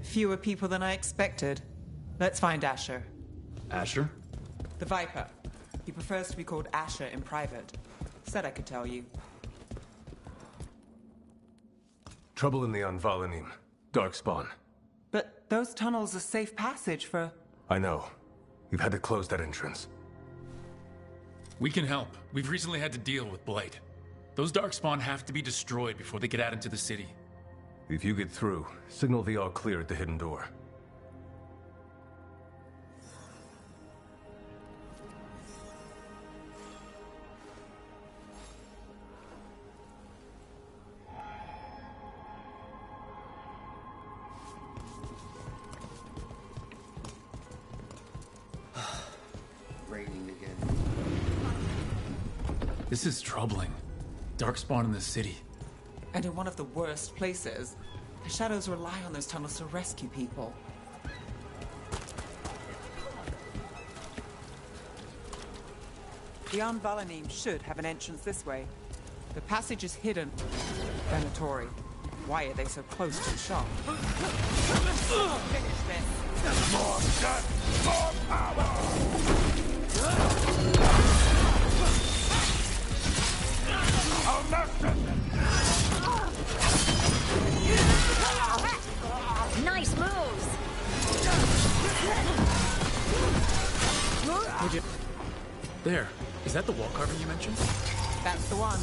Fewer people than I expected. Let's find Asher. Asher? The Viper. He prefers to be called Asher in private. Said I could tell you. Trouble in the Anvalanim. Darkspawn. But those tunnels are safe passage for... I know. We've had to close that entrance. We can help. We've recently had to deal with Blight. Those Darkspawn have to be destroyed before they get out into the city. If you get through, signal the all clear at the hidden door. Raining again. This is troubling. Darkspawn in the city. And in one of the worst places. The Shadows rely on those tunnels to rescue people. The Anvalanim should have an entrance this way. The passage is hidden. Venatori. Why are they so close to the shop? Finish this. More guts, more power! I'll master them! Nice moves! There. Is that the wall carving you mentioned? That's the one.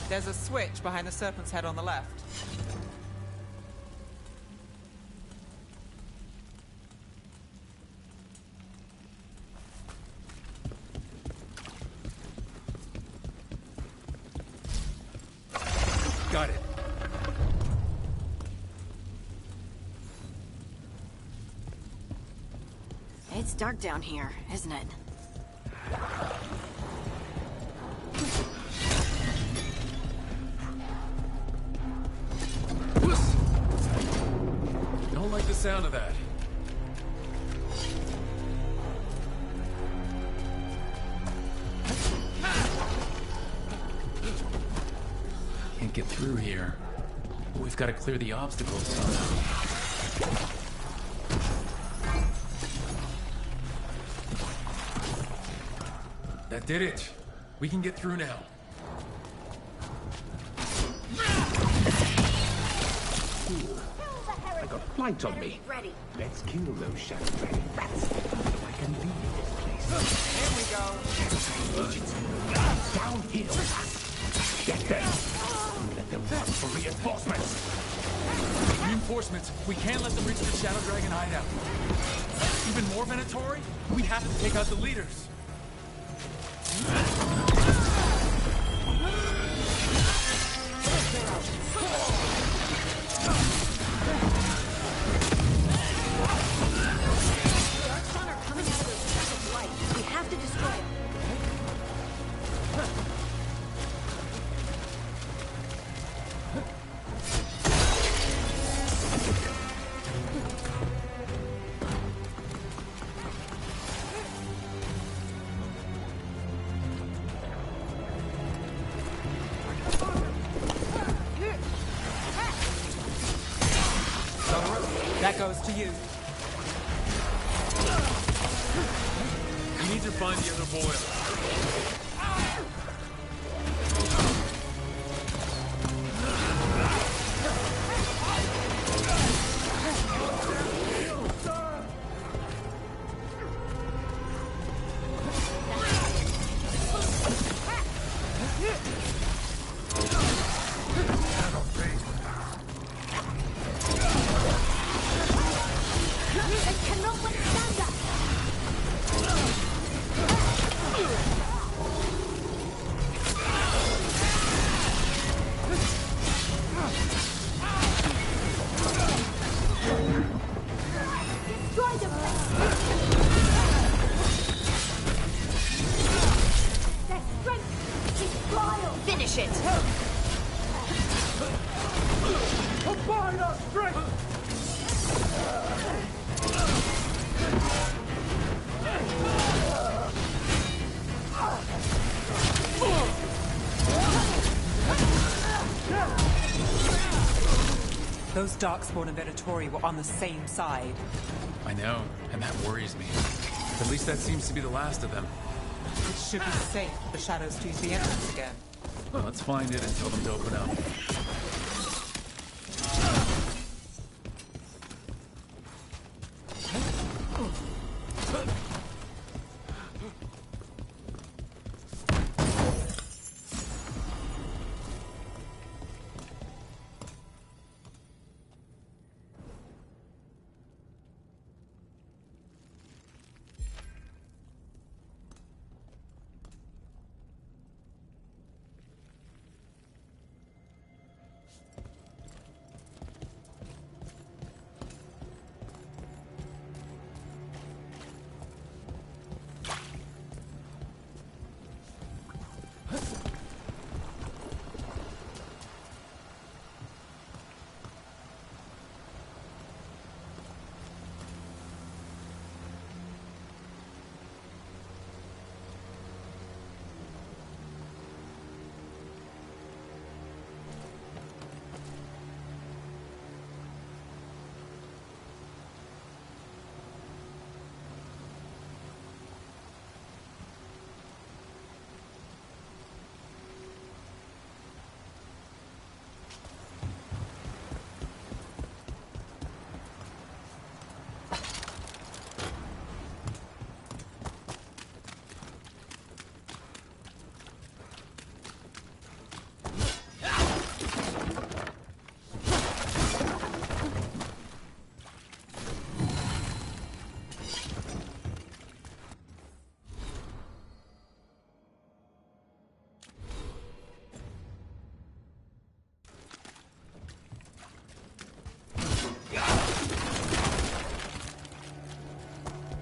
There's a switch behind the serpent's head on the left. Got it. It's dark down here, isn't it? Don't like the sound of that. Can't get through here. We've got to clear the obstacles somehow. That did it. We can get through now. I got blight on me. Ready. Let's kill those shadow dragon rats so I can leave this place. Here we go. Downhill. Get them. Let them run for reinforcements. Reinforcements. We can't let them reach the Shadow Dragon hideout. Even more Venatori? We have to take out the leaders. We have to destroy it. That goes to you. We need to find the other boil. Finish it! Combine our strength! Those Darkspawn and Venatori were on the same side. I know, and that worries me. At least that seems to be the last of them. It should be safe for the Shadows to use the entrance again. Well, let's find it and tell them to open up.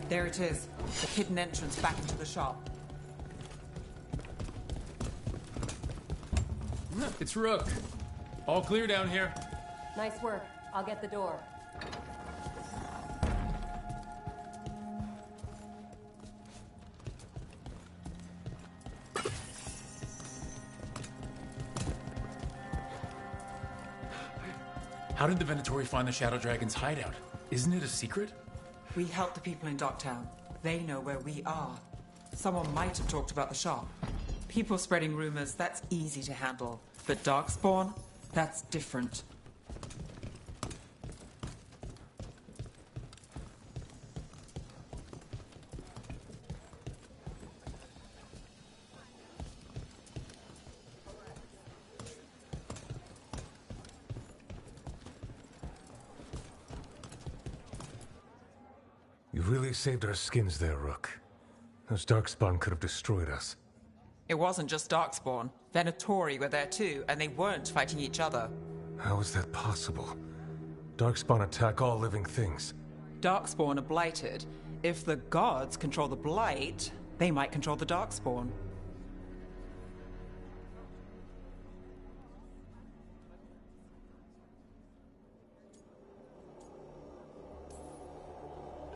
There it is, the hidden entrance back into the shop. It's Rook. All clear down here. Nice work. I'll get the door. How did the Venatori find the Shadow Dragon's hideout? Isn't it a secret? We help the people in Docktown. They know where we are. Someone might have talked about the shop. People spreading rumors, that's easy to handle. But Darkspawn, that's different. You really saved our skins there, Rook. Those Darkspawn could have destroyed us. It wasn't just Darkspawn. Venatori were there too, and they weren't fighting each other. How is that possible? Darkspawn attack all living things. Darkspawn are blighted. If the gods control the blight, they might control the Darkspawn.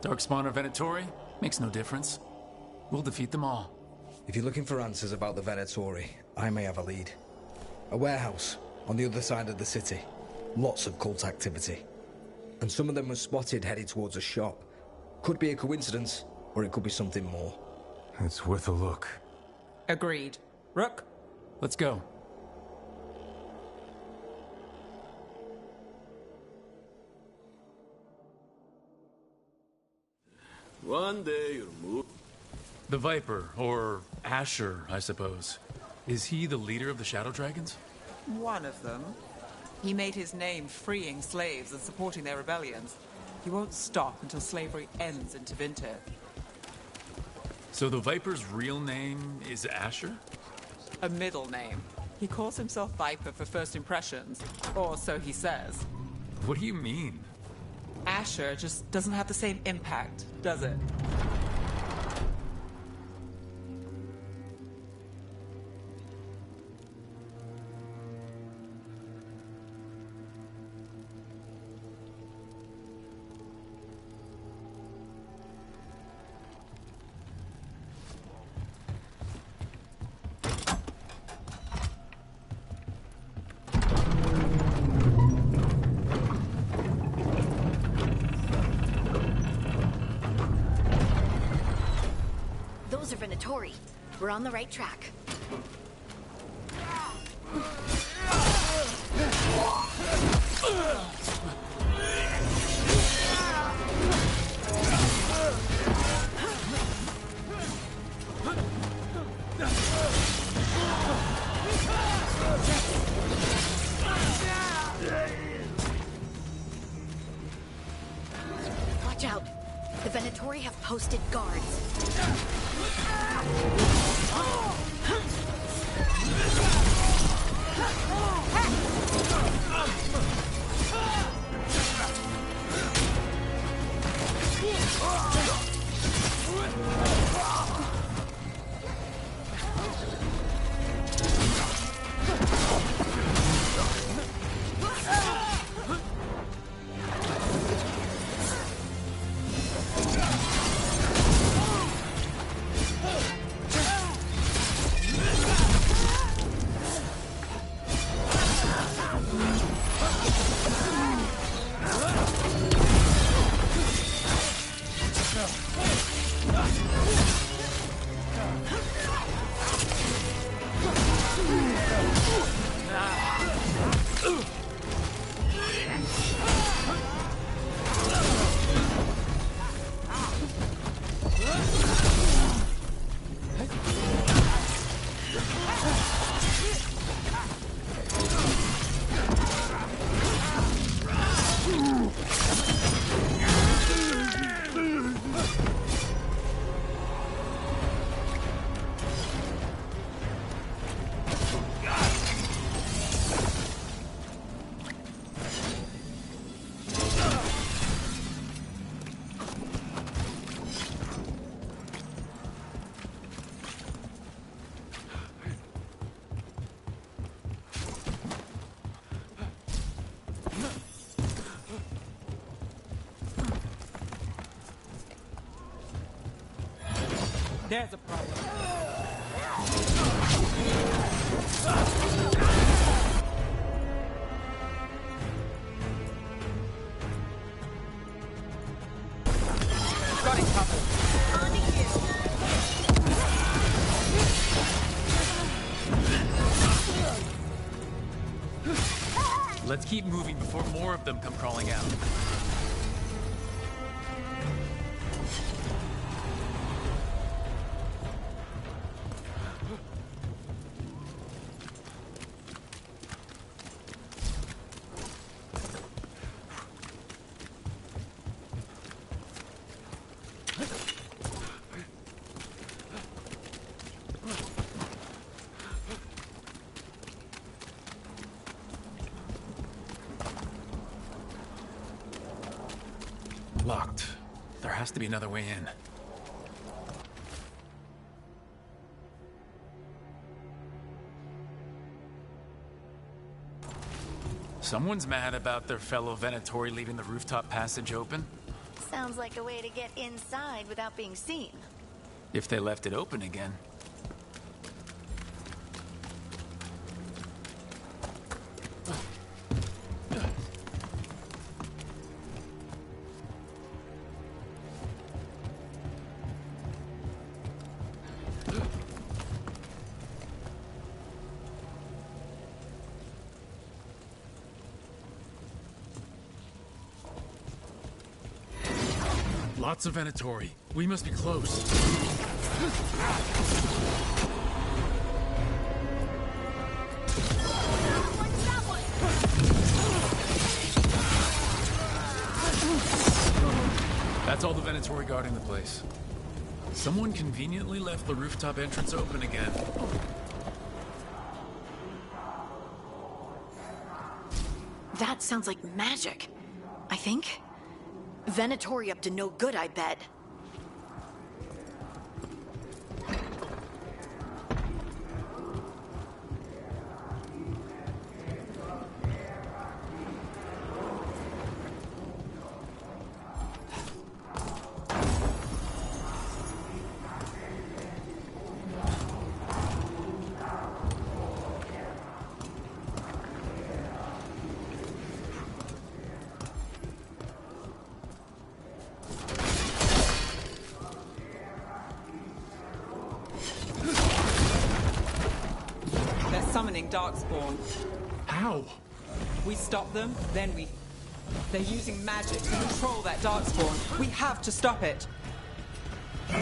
Darkspawn or Venatori? Makes no difference. We'll defeat them all. If you're looking for answers about the Venatori, I may have a lead. A warehouse on the other side of the city. Lots of cult activity. And some of them were spotted headed towards a shop. Could be a coincidence, or it could be something more. It's worth a look. Agreed. Rook? Let's go. One day you'll move. The Viper, or Asher, I suppose. Is he the leader of the Shadow Dragons? One of them. He made his name freeing slaves and supporting their rebellions. He won't stop until slavery ends in Tevinter. So the Viper's real name is Asher? A middle name. He calls himself Viper for first impressions, or so he says. What do you mean? Asher just doesn't have the same impact, does it? Those are Venatori. We're on the right track. Watch out. The Venatori have posted guards. There's a problem. Got it covered. Let's keep moving before more of them come crawling out. Locked. There has to be another way in. Someone's mad about their fellow Venatori leaving the rooftop passage open. Sounds like a way to get inside without being seen. If they left it open again. Lots of Venatori. We must be close. That's all the Venatori guarding the place. Someone conveniently left the rooftop entrance open again. That sounds like magic. I think. Venatori up to no good, I bet. summoning Darkspawn. How? We stop them, then we... They're using magic to control that Darkspawn. We have to stop it. We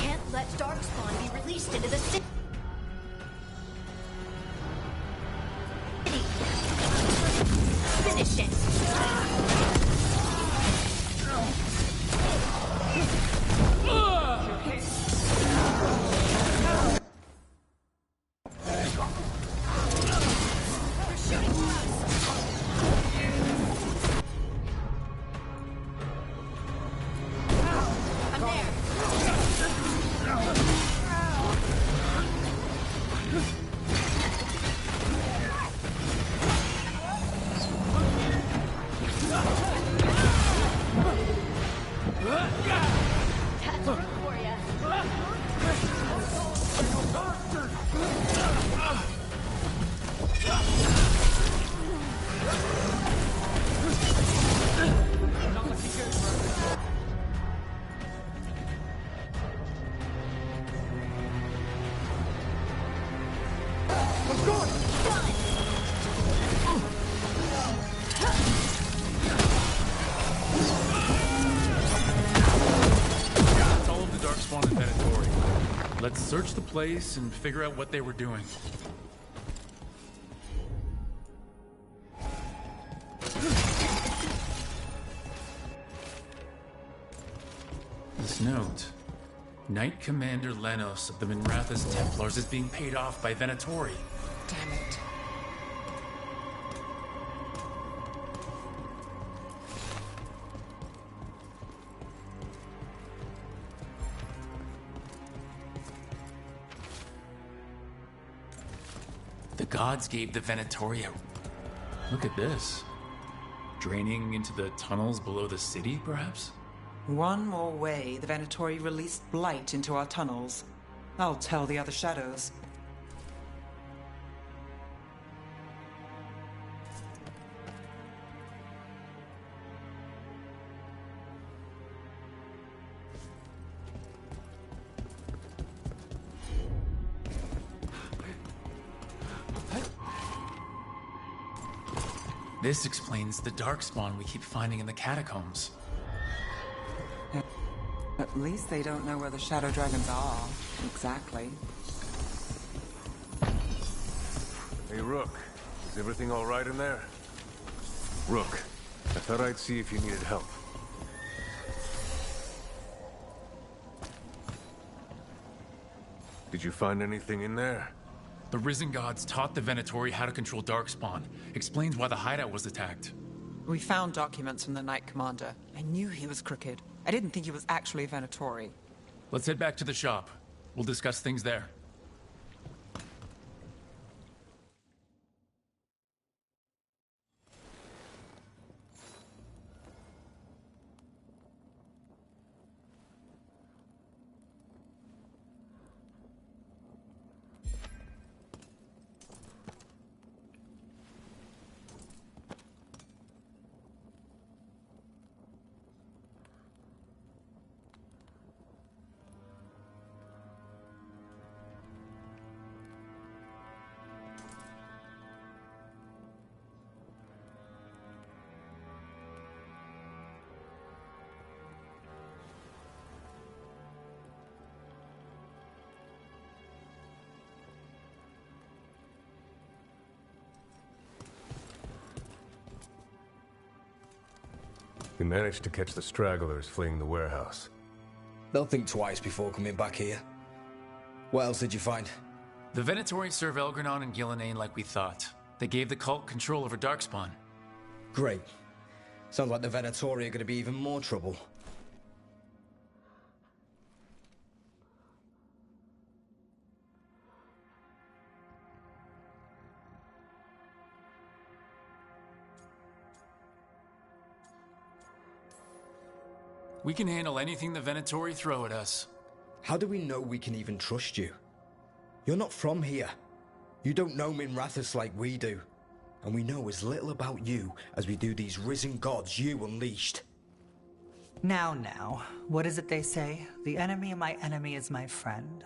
can't let Darkspawn be released into the city. Finish it. Let's search the place and figure out what they were doing. This note. Knight Commander Lenos of the Minrathous Templars is being paid off by Venatori. Damn it. The gods gave the Venatori a... Look at this. Draining into the tunnels below the city, perhaps? One more way the Venatori released blight into our tunnels. I'll tell the other shadows. This explains the darkspawn we keep finding in the catacombs. At least they don't know where the shadow dragons are. Exactly. Hey, Rook. Is everything all right in there? Rook, I thought I'd see if you needed help. Did you find anything in there? The Risen Gods taught the Venatori how to control Darkspawn. Explains why the hideout was attacked. We found documents from the Knight Commander. I knew he was crooked. I didn't think he was actually a Venatori. Let's head back to the shop. We'll discuss things there. We managed to catch the stragglers fleeing the warehouse. They'll think twice before coming back here. What else did you find? The Venatori serve Elgranon and Gillenane like we thought. They gave the cult control over Darkspawn. Great. Sounds like the Venatori are going to be even more trouble. We can handle anything the Venatori throw at us. How do we know we can even trust you? You're not from here. You don't know Minrathous like we do. And we know as little about you as we do these risen gods you unleashed. Now, what is it they say? The enemy of my enemy is my friend.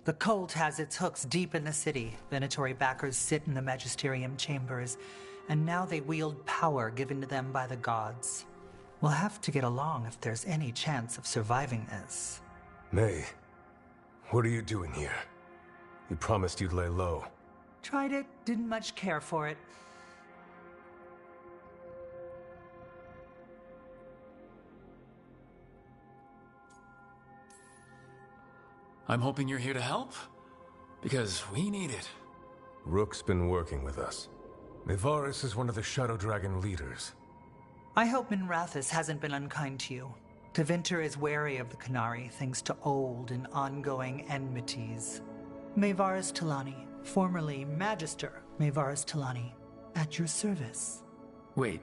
The cult has its hooks deep in the city. Venatori backers sit in the magisterium chambers, and now they wield power given to them by the gods. We'll have to get along if there's any chance of surviving this. May, what are you doing here? You promised you'd lay low. Tried it, didn't much care for it. I'm hoping you're here to help, because we need it. Rook's been working with us. Nevaris is one of the Shadow Dragon leaders. I hope Minrathis hasn't been unkind to you. Tevinter is wary of the Qunari, thanks to old and ongoing enmities. Mayvaris Talani, formerly Magister Mayvaris Talani, at your service. Wait,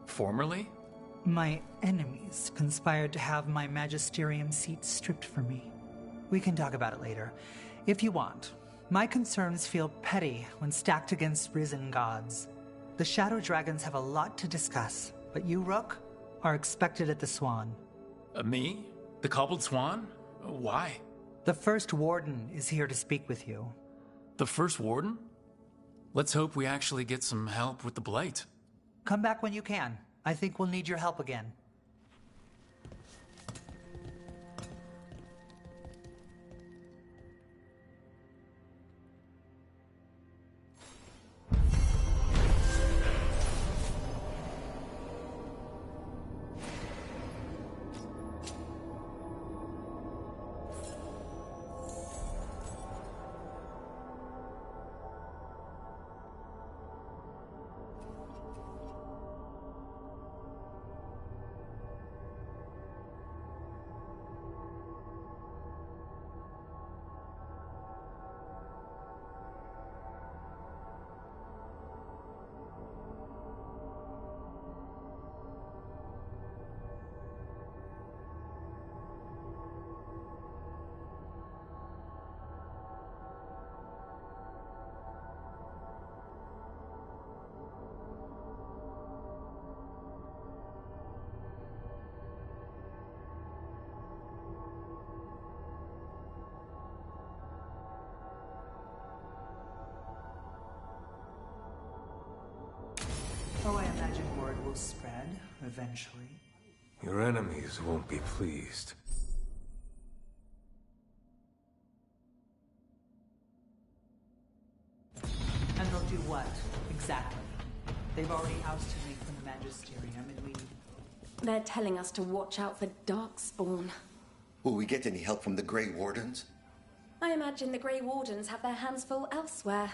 formerly? My enemies conspired to have my magisterium seat stripped from me. We can talk about it later, if you want. My concerns feel petty when stacked against risen gods. The Shadow Dragons have a lot to discuss, but you, Rook, are expected at the Swan. Me? The Cobbled Swan? Why? The First Warden is here to speak with you. The First Warden? Let's hope we actually get some help with the Blight. Come back when you can. I think we'll need your help again. Oh, I imagine word will spread, eventually. Your enemies won't be pleased. And they'll do what, exactly? They've already ousted me from the Magisterium, and we... They're telling us to watch out for Darkspawn. Will we get any help from the Grey Wardens? I imagine the Grey Wardens have their hands full elsewhere.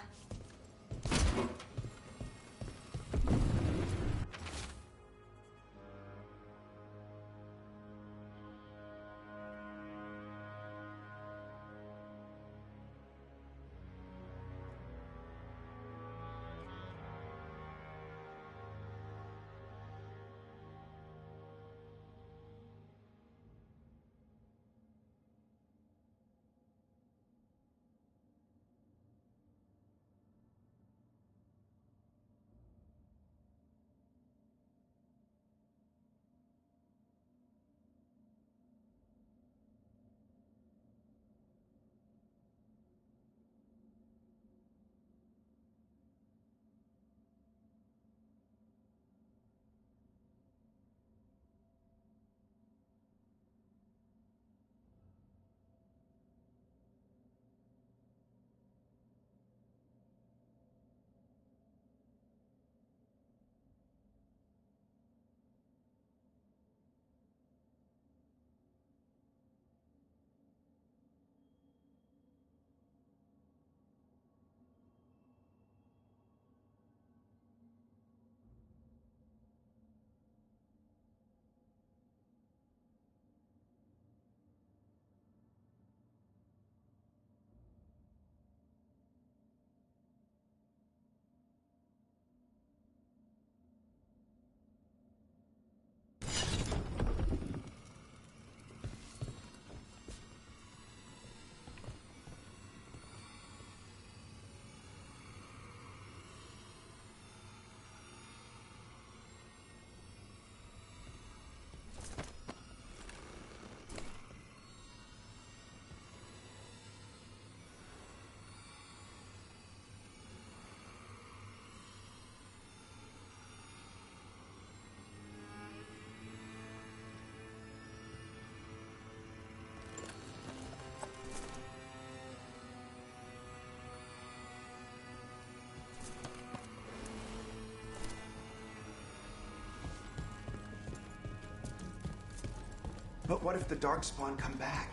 But what if the Darkspawn come back?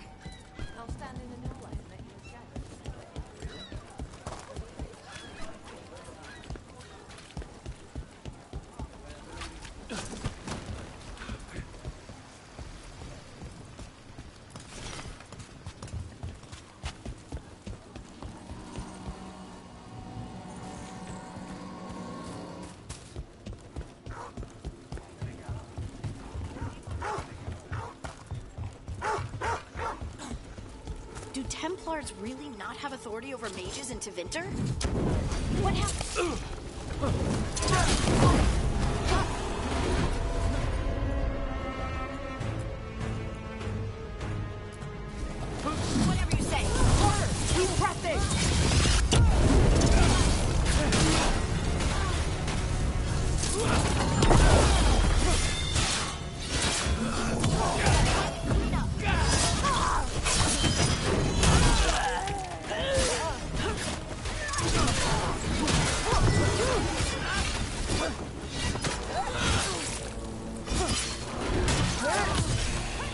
I'll stand in the doorway and let you check. Do Templars really not have authority over mages in Tevinter? What happened? Whatever you say. Harder! Keep pressing!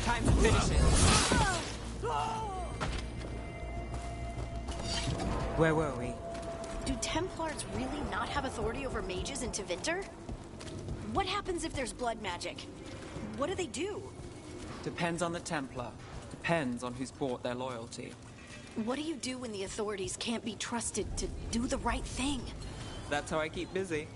Time to finish it. Where were we? Do Templars really not have authority over mages in Tevinter? What happens if there's blood magic? What do they do? Depends on the Templar. Depends on who's bought their loyalty. What do you do when the authorities can't be trusted to do the right thing? That's how I keep busy.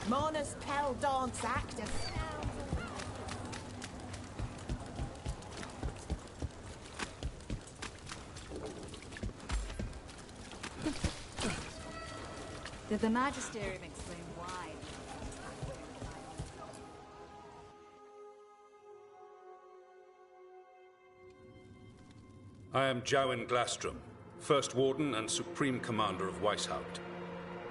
Mona's Pell Dance active. Did the Magisterium explain why? I am Jowen Glastrom, First Warden and Supreme Commander of Weishaupt.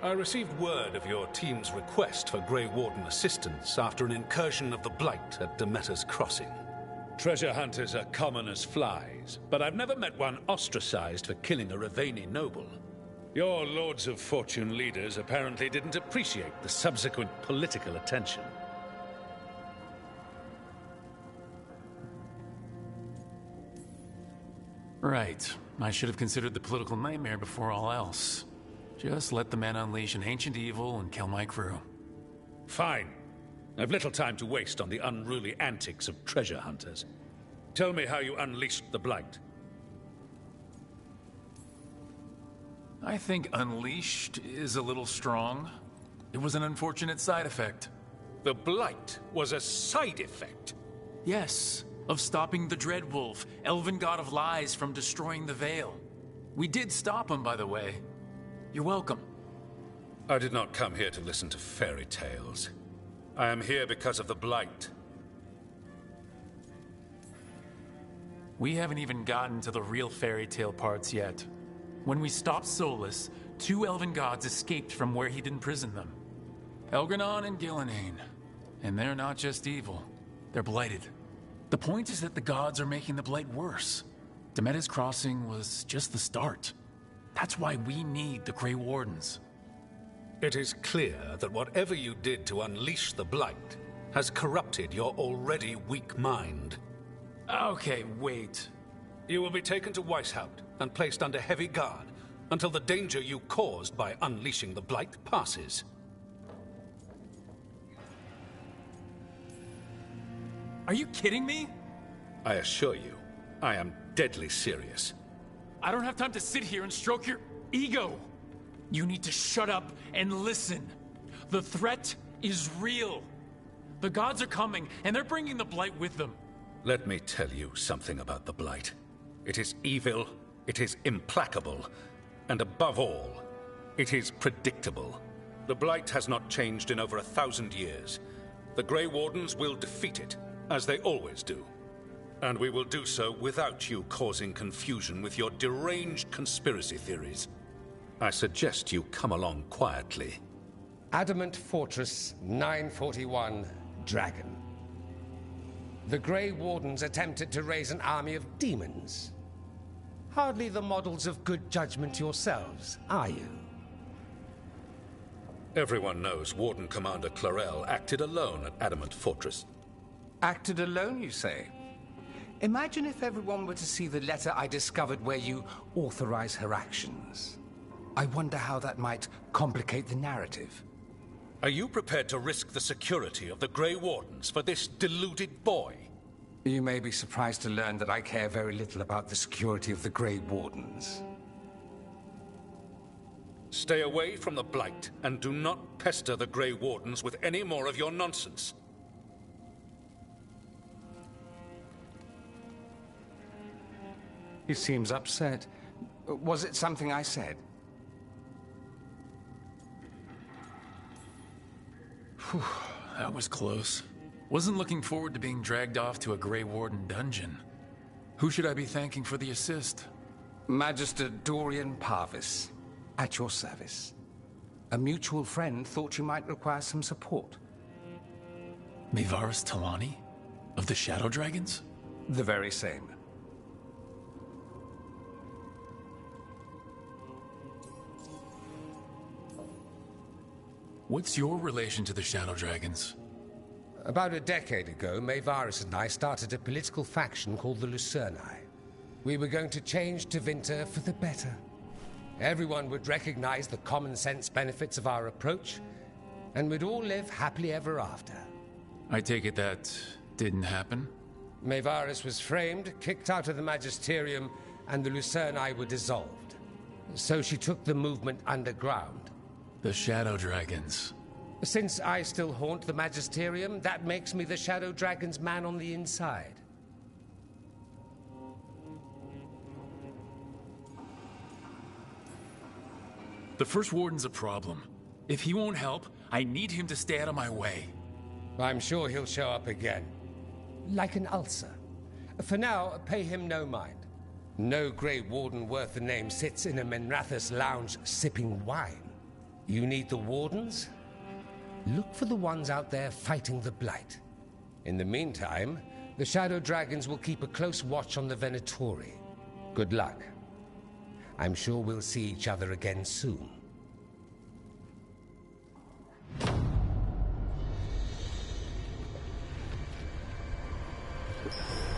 I received word of your team's request for Grey Warden assistance after an incursion of the Blight at Demeter's Crossing. Treasure hunters are common as flies, but I've never met one ostracized for killing a Raveni noble. Your Lords of Fortune leaders apparently didn't appreciate the subsequent political attention. Right. I should have considered the political nightmare before all else. Just let the men unleash an ancient evil and kill my crew. Fine. I've little time to waste on the unruly antics of treasure hunters. Tell me how you unleashed the Blight. I think unleashed is a little strong. It was an unfortunate side effect. The Blight was a side effect? Yes, of stopping the Dreadwolf, elven god of lies, from destroying the Veil. We did stop him, by the way. You're welcome. I did not come here to listen to fairy tales. I am here because of the Blight. We haven't even gotten to the real fairy tale parts yet. When we stopped Solus, 2 elven gods escaped from where he'd imprisoned them. Elgranon and Gillenane. And they're not just evil. They're blighted. The point is that the gods are making the Blight worse. Demeter's Crossing was just the start. That's why we need the Grey Wardens. It is clear that whatever you did to unleash the Blight has corrupted your already weak mind. Okay, wait. You will be taken to Weishaupt and placed under heavy guard until the danger you caused by unleashing the Blight passes. Are you kidding me? I assure you, I am deadly serious. I don't have time to sit here and stroke your ego. You need to shut up and listen. The threat is real. The gods are coming, and they're bringing the Blight with them. Let me tell you something about the Blight. It is evil, it is implacable, and above all, it is predictable. The Blight has not changed in over 1,000 years. The Grey Wardens will defeat it, as they always do. And we will do so without you causing confusion with your deranged conspiracy theories. I suggest you come along quietly. Adamant Fortress 941, Dragon. The Grey Wardens attempted to raise an army of demons. Hardly the models of good judgment yourselves, are you? Everyone knows Warden Commander Clarel acted alone at Adamant Fortress. Acted alone, you say? Imagine if everyone were to see the letter I discovered where you authorize her actions. I wonder how that might complicate the narrative. Are you prepared to risk the security of the Grey Wardens for this deluded boy? You may be surprised to learn that I care very little about the security of the Grey Wardens. Stay away from the Blight, and do not pester the Grey Wardens with any more of your nonsense. He seems upset. Was it something I said? Whew, that was close. Wasn't looking forward to being dragged off to a Grey Warden dungeon. Who should I be thanking for the assist? Magister Dorian Parvis, at your service. A mutual friend thought you might require some support. Maevaris Talani? Of the Shadow Dragons? The very same. What's your relation to the Shadow Dragons? About a decade ago, Maevaris and I started a political faction called the Lucerni. We were going to change Tevinter for the better. Everyone would recognize the common sense benefits of our approach, and we'd all live happily ever after. I take it that didn't happen? Maevaris was framed, kicked out of the Magisterium, and the Lucerni were dissolved. So she took the movement underground. The Shadow Dragons. Since I still haunt the Magisterium, that makes me the Shadow Dragon's man on the inside. The First Warden's a problem. If he won't help, I need him to stay out of my way. I'm sure he'll show up again. Like an ulcer. For now, pay him no mind. No Grey Warden worth the name sits in a Menrathus lounge sipping wine. You need the Wardens? Look for the ones out there fighting the Blight. In the meantime, the Shadow Dragons will keep a close watch on the Venatori. Good luck. I'm sure we'll see each other again soon.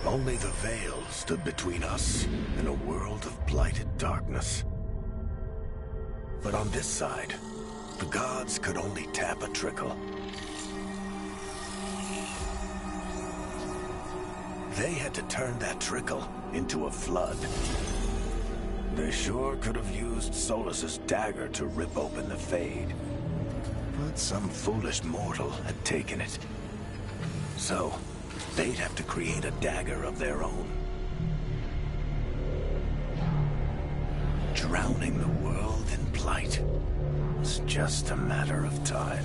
Only the Veil stood between us and a world of blighted darkness. But on this side, the gods could only tap a trickle. They had to turn that trickle into a flood. They sure could have used Solus's dagger to rip open the Fade. But some foolish mortal had taken it. So, they'd have to create a dagger of their own. Drowning the world in blight was just a matter of time.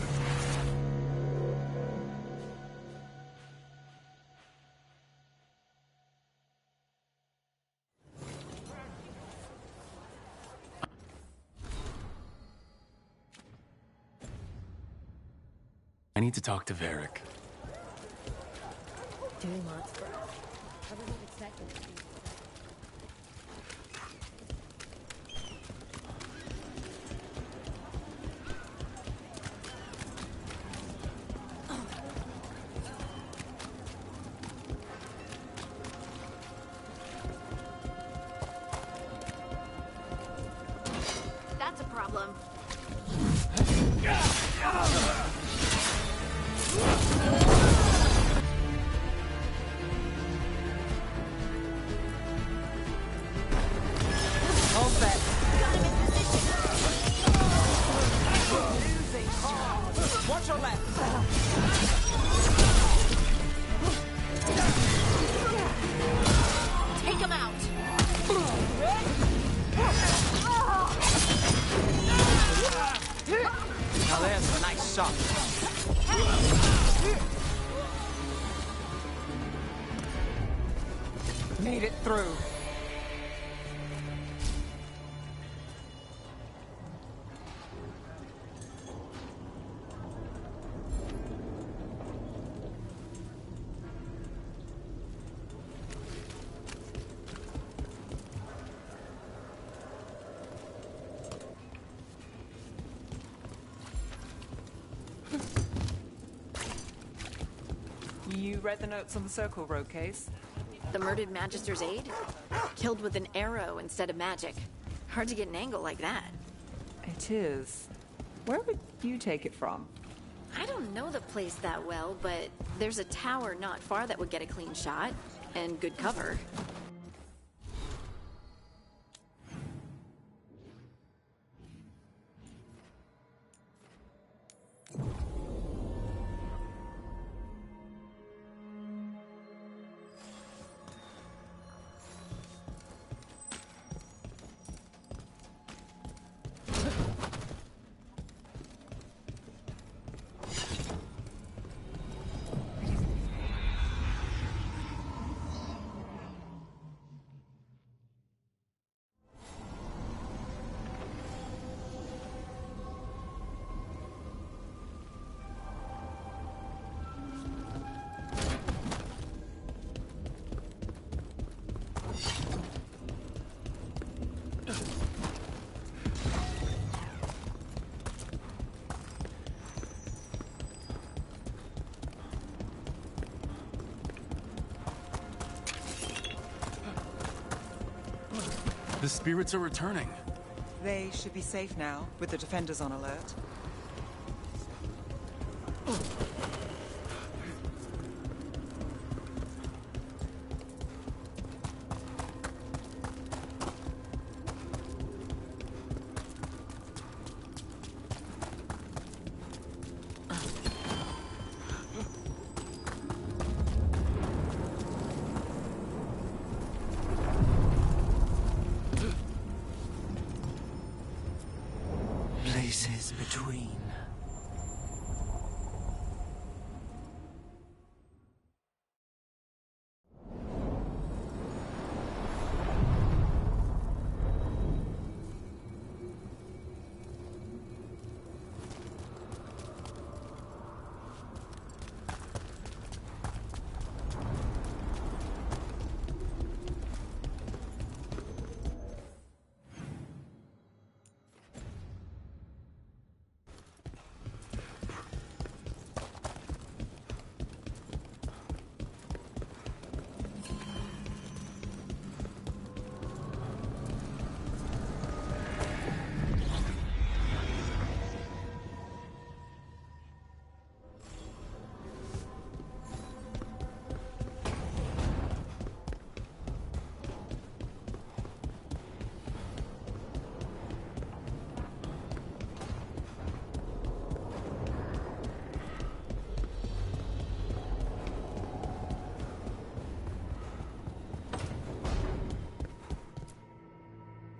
I need to talk to Varric. Doing lots for us. I wasn't expecting it to be. That's a problem. shot. Made it through. You read the notes on the Circle Road case? The murdered Magister's aide? Killed with an arrow instead of magic. Hard to get an angle like that. It is. Where would you take it from? I don't know the place that well, but there's a tower not far that would get a clean shot. And good cover. The spirits are returning. They should be safe now, with the defenders on alert. Places between.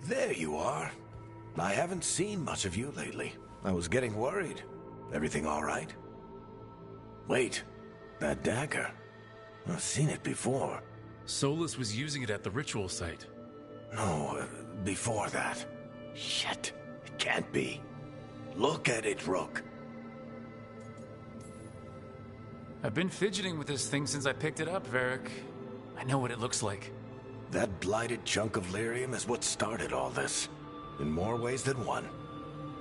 There you are. I haven't seen much of you lately. I was getting worried. Everything all right? Wait, that dagger. I've seen it before. Solus was using it at the ritual site. No, before that. Shit, it can't be. Look at it, Rook. I've been fidgeting with this thing since I picked it up, Varric. I know what it looks like. That blighted chunk of lyrium is what started all this. In more ways than one.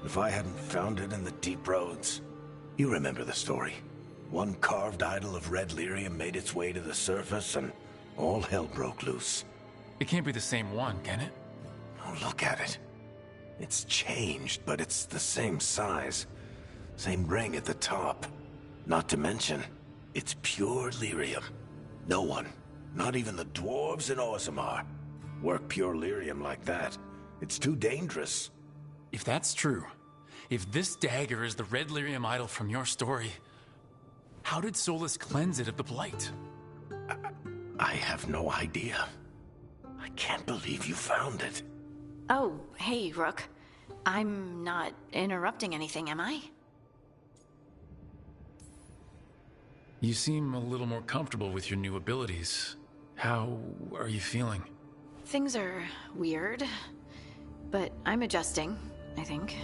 If I hadn't found it in the deep roads. You remember the story. One carved idol of red lyrium made its way to the surface and all hell broke loose. It can't be the same one, can it? Oh, look at it. It's changed, but it's the same size. Same ring at the top. Not to mention, it's pure lyrium. No one, not even the dwarves in Orzammar, work pure lyrium like that. It's too dangerous. If that's true, if this dagger is the red lyrium idol from your story, how did Solus cleanse it of the blight? I have no idea. I can't believe you found it. Oh, hey, Rook. I'm not interrupting anything, am I? You seem a little more comfortable with your new abilities. How are you feeling? Things are weird, but I'm adjusting, I think.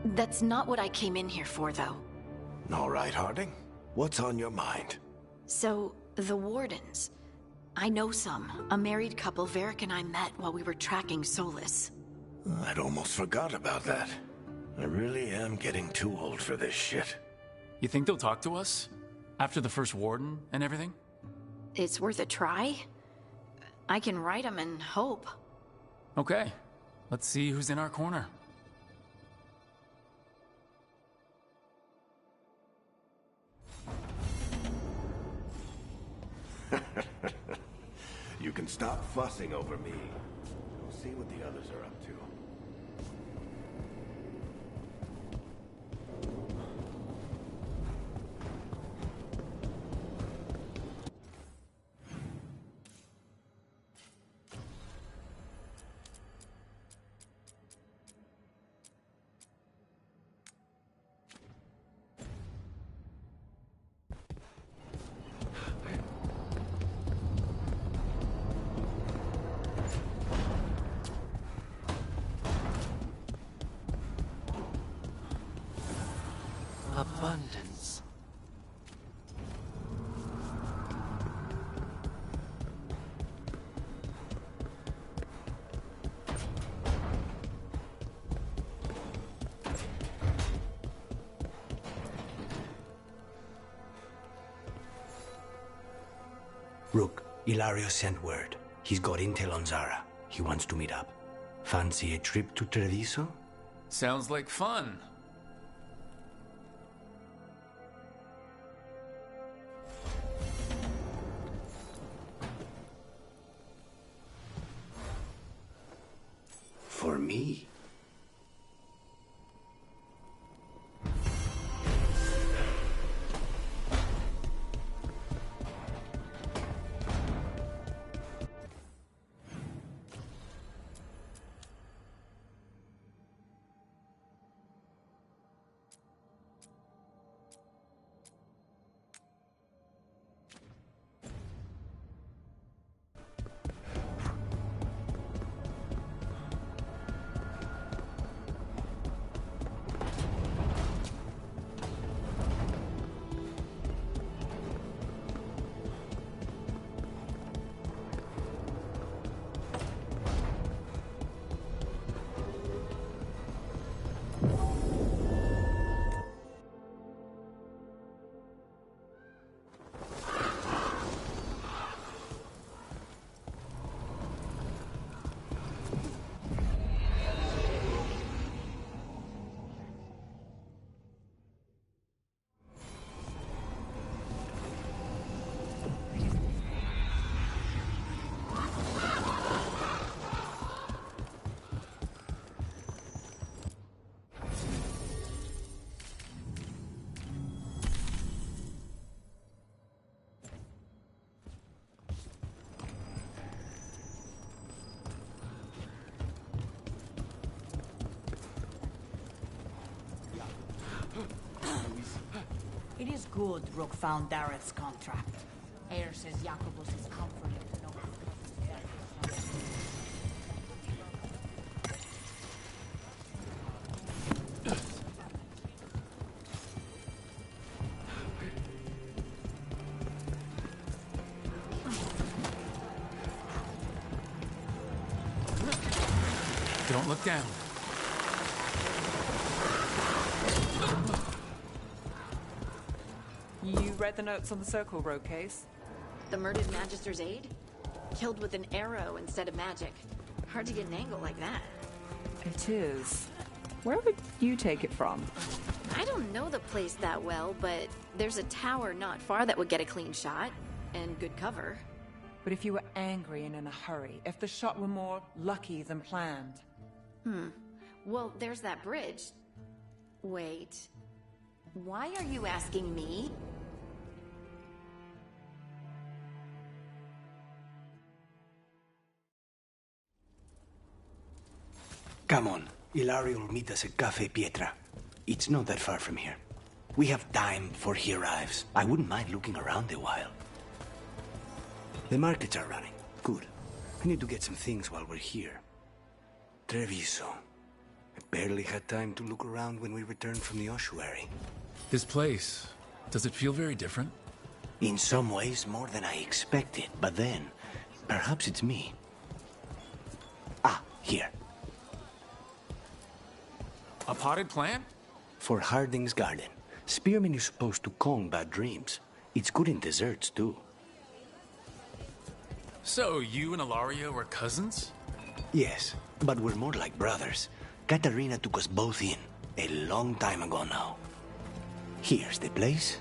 That's not what I came in here for, though. All right, Harding. What's on your mind? So, the Wardens. I know some. A married couple Varric and I met while we were tracking Solus. I'd almost forgot about that. I really am getting too old for this shit. You think they'll talk to us? After the first warden and everything? It's worth a try. I can write them and hope. Okay. Let's see who's in our corner. You can stop fussing over me. We'll see what the others are up to. Abundance. Rook, Ilario sent word. He's got intel on Zara. He wants to meet up. Fancy a trip to Treviso? Sounds like fun. For me? It is good Rook found Dareth's contract. Ayer says Jacobus is comforted to know. Don't look down. You read the notes on the Circle Road case? The murdered Magister's aide? Killed with an arrow instead of magic. Hard to get an angle like that. It is. Where would you take it from? I don't know the place that well, but there's a tower not far that would get a clean shot. And good cover. But if you were angry and in a hurry, if the shot were more lucky than planned. Well, there's that bridge. Wait. Why are you asking me? Come on. Ilario will meet us at Cafe Pietra. It's not that far from here. We have time before he arrives. I wouldn't mind looking around a while. The markets are running. Good. I need to get some things while we're here. Treviso. I barely had time to look around when we returned from the ossuary. This place, does it feel very different? In some ways, more than I expected. But then, perhaps it's me. Ah, here. A potted plant? For Harding's garden. Spearmint is supposed to calm bad dreams. It's good in desserts, too. So, you and Ilario are cousins? Yes, but we're more like brothers. Katarina took us both in, a long time ago now. Here's the place.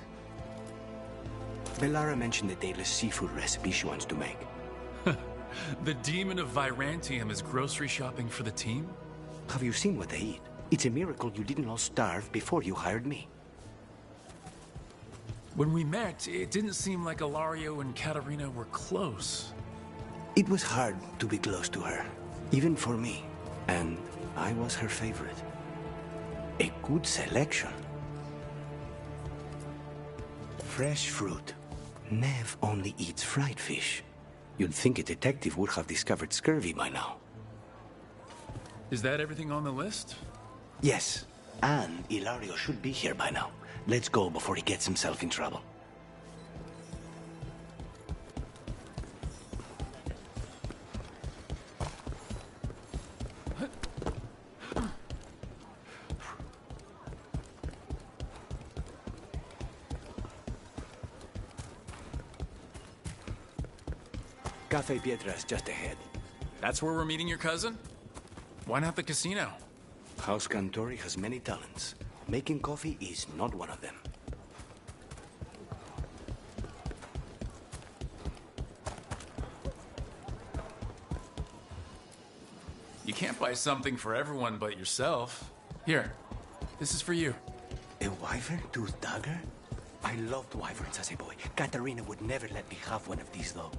Bellara mentioned the dayless seafood recipe she wants to make. The demon of Virantium is grocery shopping for the team? Have you seen what they eat? It's a miracle you didn't all starve before you hired me. When we met, it didn't seem like Ilario and Katarina were close. It was hard to be close to her, even for me. And I was her favorite. A good selection. Fresh fruit. Nev only eats fried fish. You'd think a detective would have discovered scurvy by now. Is that everything on the list? Yes, and Ilario should be here by now. Let's go before he gets himself in trouble. Cafe Pietra's just ahead. That's where we're meeting your cousin? Why not the casino? House Cantori has many talents. Making coffee is not one of them. You can't buy something for everyone but yourself. Here, this is for you. A wyvern-tooth dagger? I loved wyverns as a boy. Katarina would never let me have one of these, though.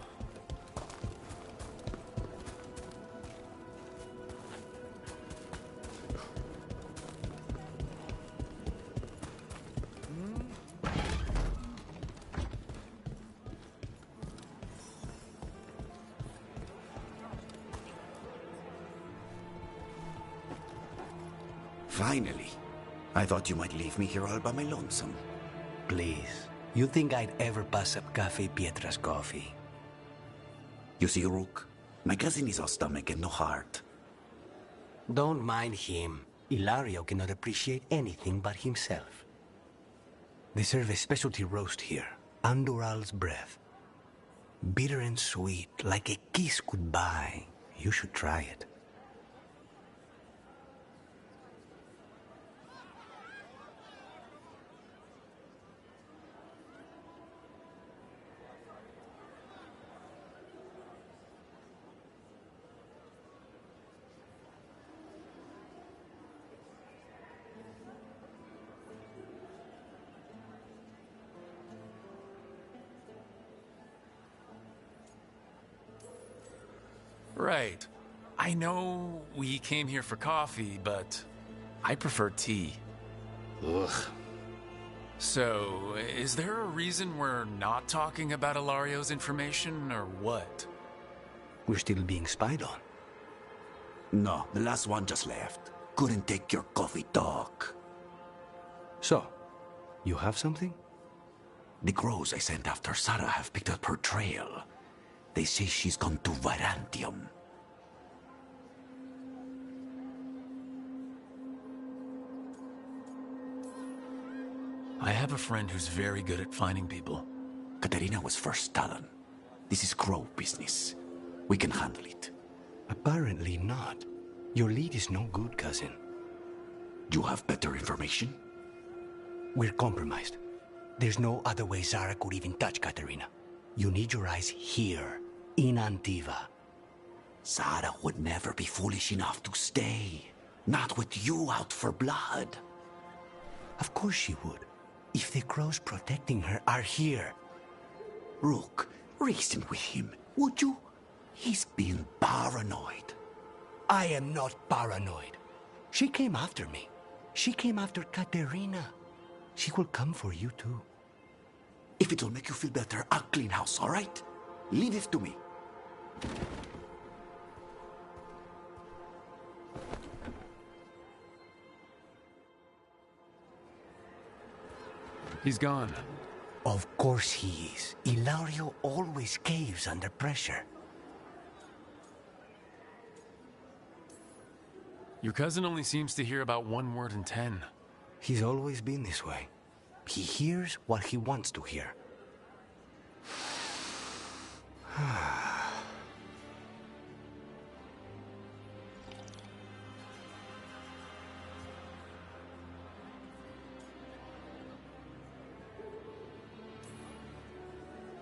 Finally. I thought you might leave me here all by my lonesome. Please. You think I'd ever pass up Cafe Pietra's coffee? You see, Rook? My cousin is all stomach and no heart. Don't mind him. Ilario cannot appreciate anything but himself. They serve a specialty roast here. Andoral's breath. Bitter and sweet, like a kiss goodbye. You should try it. Right. I know we came here for coffee, but I prefer tea. Ugh. So, is there a reason we're not talking about Ilario's information, or what? We're still being spied on. No, the last one just left. Couldn't take your coffee talk. So, you have something? The crows I sent after Sarah have picked up her trail. They say she's gone to Virantium. I have a friend who's very good at finding people. Katarina was first Talon. This is crow business. We can handle it. Apparently not. Your lead is no good, cousin. You have better information? We're compromised. There's no other way Zara could even touch Katarina. You need your eyes here, in Antiva. Zara would never be foolish enough to stay. Not with you out for blood. Of course she would. If the crows protecting her are here. Rook, reason with him, would you? He's been paranoid. I am not paranoid. She came after me. She came after Katerina. She will come for you too. If it'll make you feel better, I'll clean house, all right? Leave it to me. He's gone. Of course he is. Ilario always caves under pressure. Your cousin only seems to hear about one word in 10. He's always been this way. He hears what he wants to hear.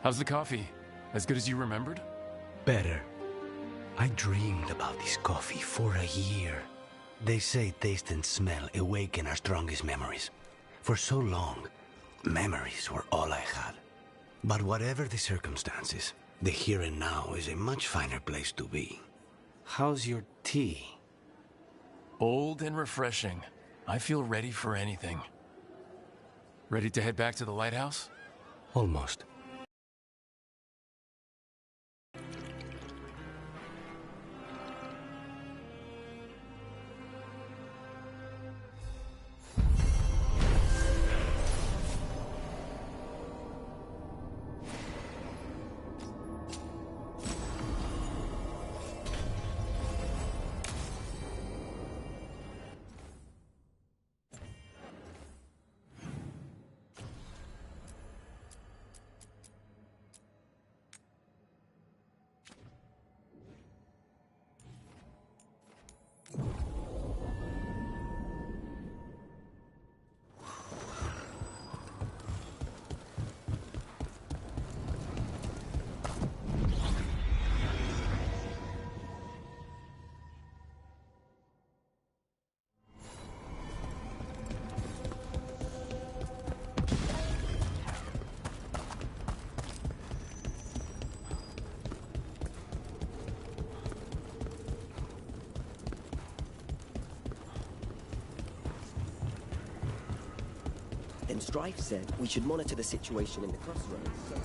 How's the coffee? As good as you remembered? Better. I dreamed about this coffee for a year. They say taste and smell awaken our strongest memories. For so long, memories were all I had. But whatever the circumstances, the here and now is a much finer place to be. How's your tea? Old and refreshing. I feel ready for anything. Ready to head back to the lighthouse? Almost. And Strife said we should monitor the situation in the crossroads, so...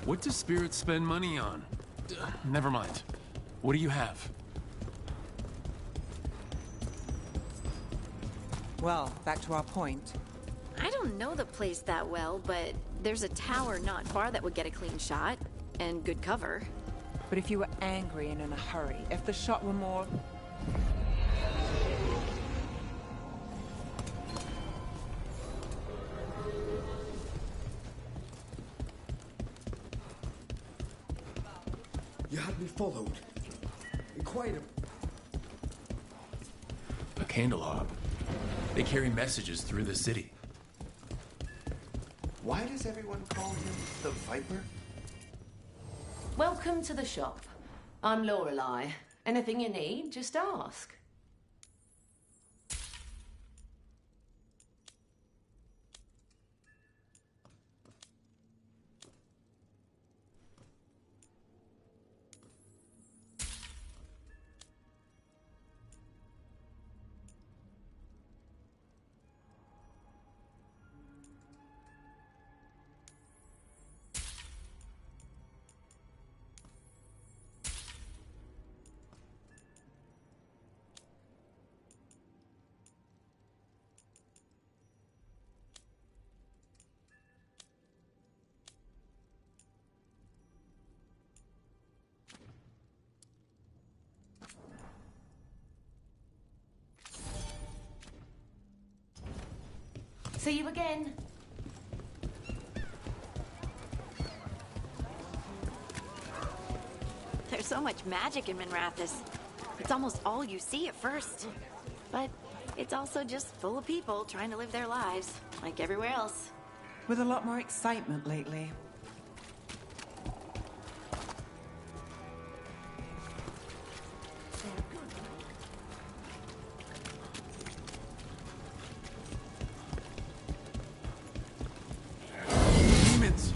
What do spirits spend money on? Never mind. What do you have? Well, back to our point. I don't know the place that well, but there's a tower not far that would get a clean shot, and good cover. But if you were angry and in a hurry, if the shot were more... You had me followed. Quite a candelabra. They carry messages through the city. Why does everyone call him the Viper? Welcome to the shop. I'm Lorelei. Anything you need, just ask. See you again. There's so much magic in Minrathous. It's almost all you see at first. But it's also just full of people trying to live their lives, like everywhere else. With a lot more excitement lately. Demons!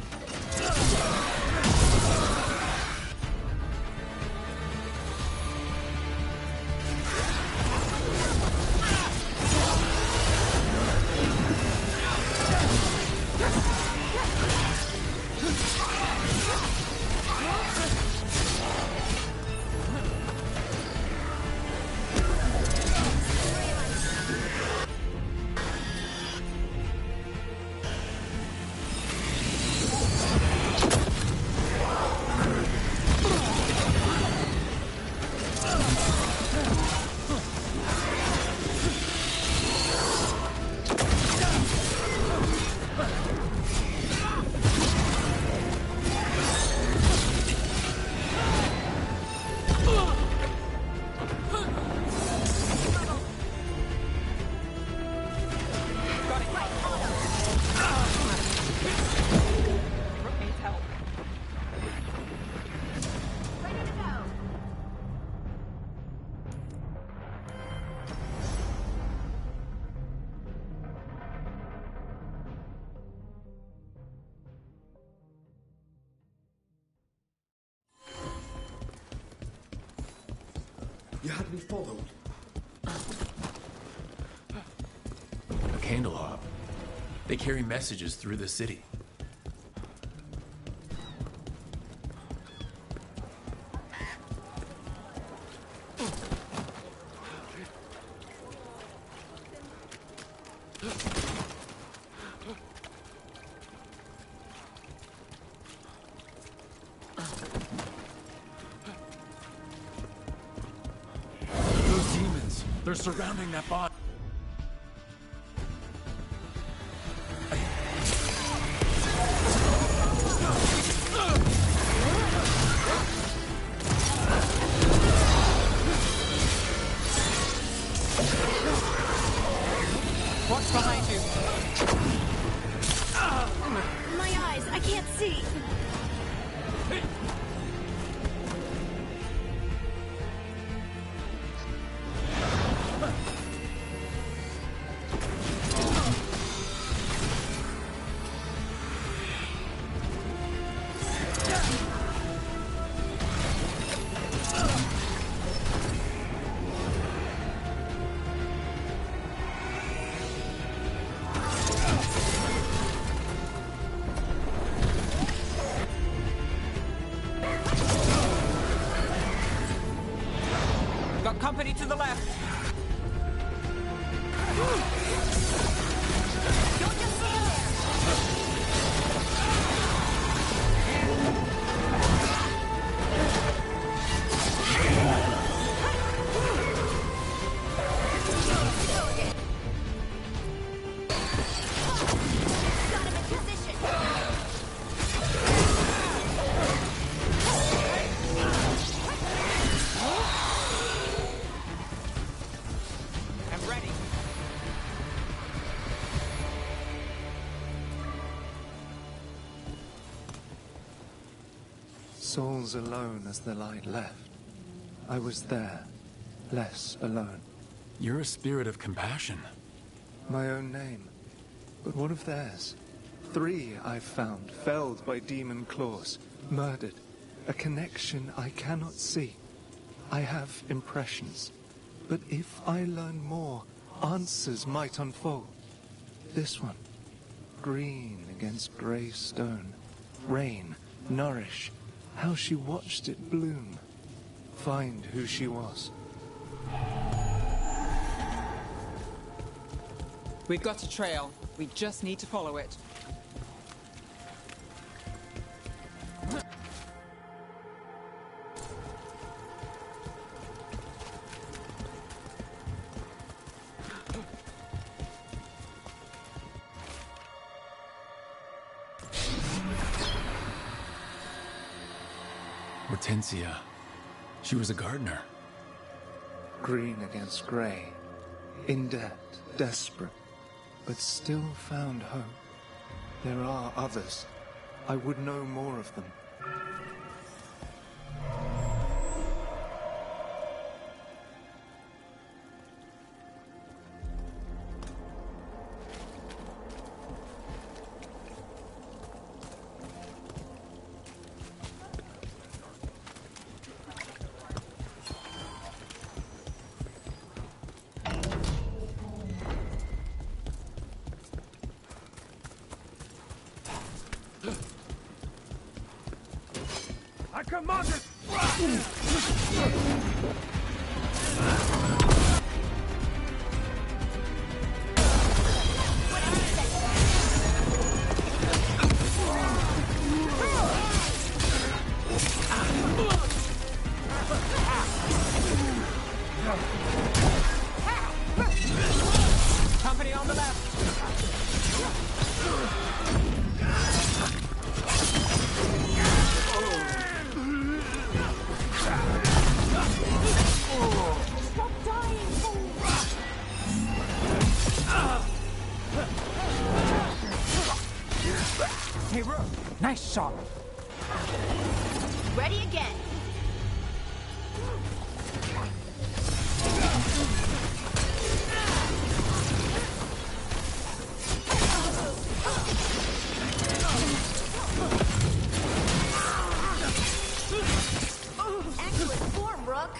You had me followed. A candelab. They carry messages through the city. Those demons, they're surrounding that body. What's behind you? My eyes, I can't see. Got company to the left. I'm ready. Souls alone as the light left. I was there, less alone. You're a spirit of compassion. My own name. But what of theirs? 3 I've found, felled by demon claws, murdered. A connection I cannot see. I have impressions. But if I learn more, answers might unfold. This one. Green against grey stone. Rain, nourish. How she watched it bloom. Find who she was. We've got a trail. We just need to follow it. Hortensia. She was a gardener. Green against grey. In debt, desperate, but still found hope. There are others. I would know more of them. I commanded! Company on the left. Hey, Rook. Nice shot. Ready again. Excellent form, Rook.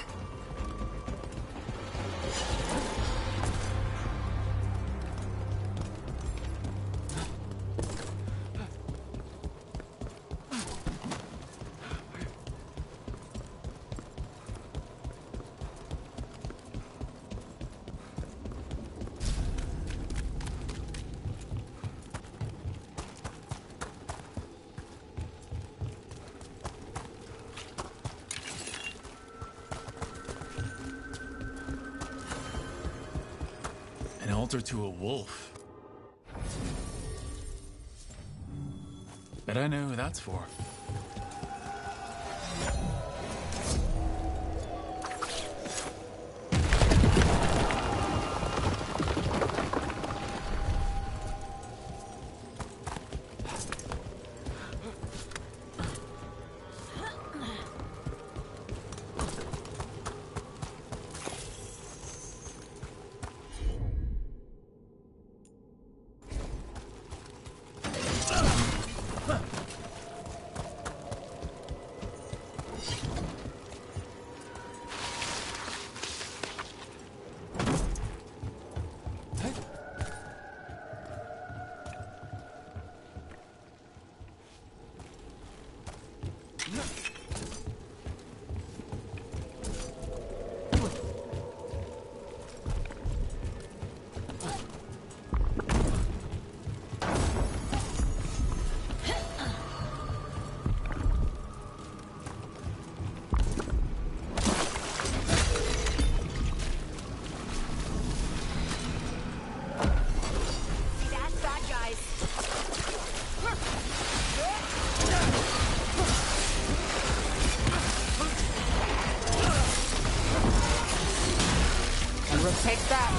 An altar to a wolf. Bet I know who that's for. Take that.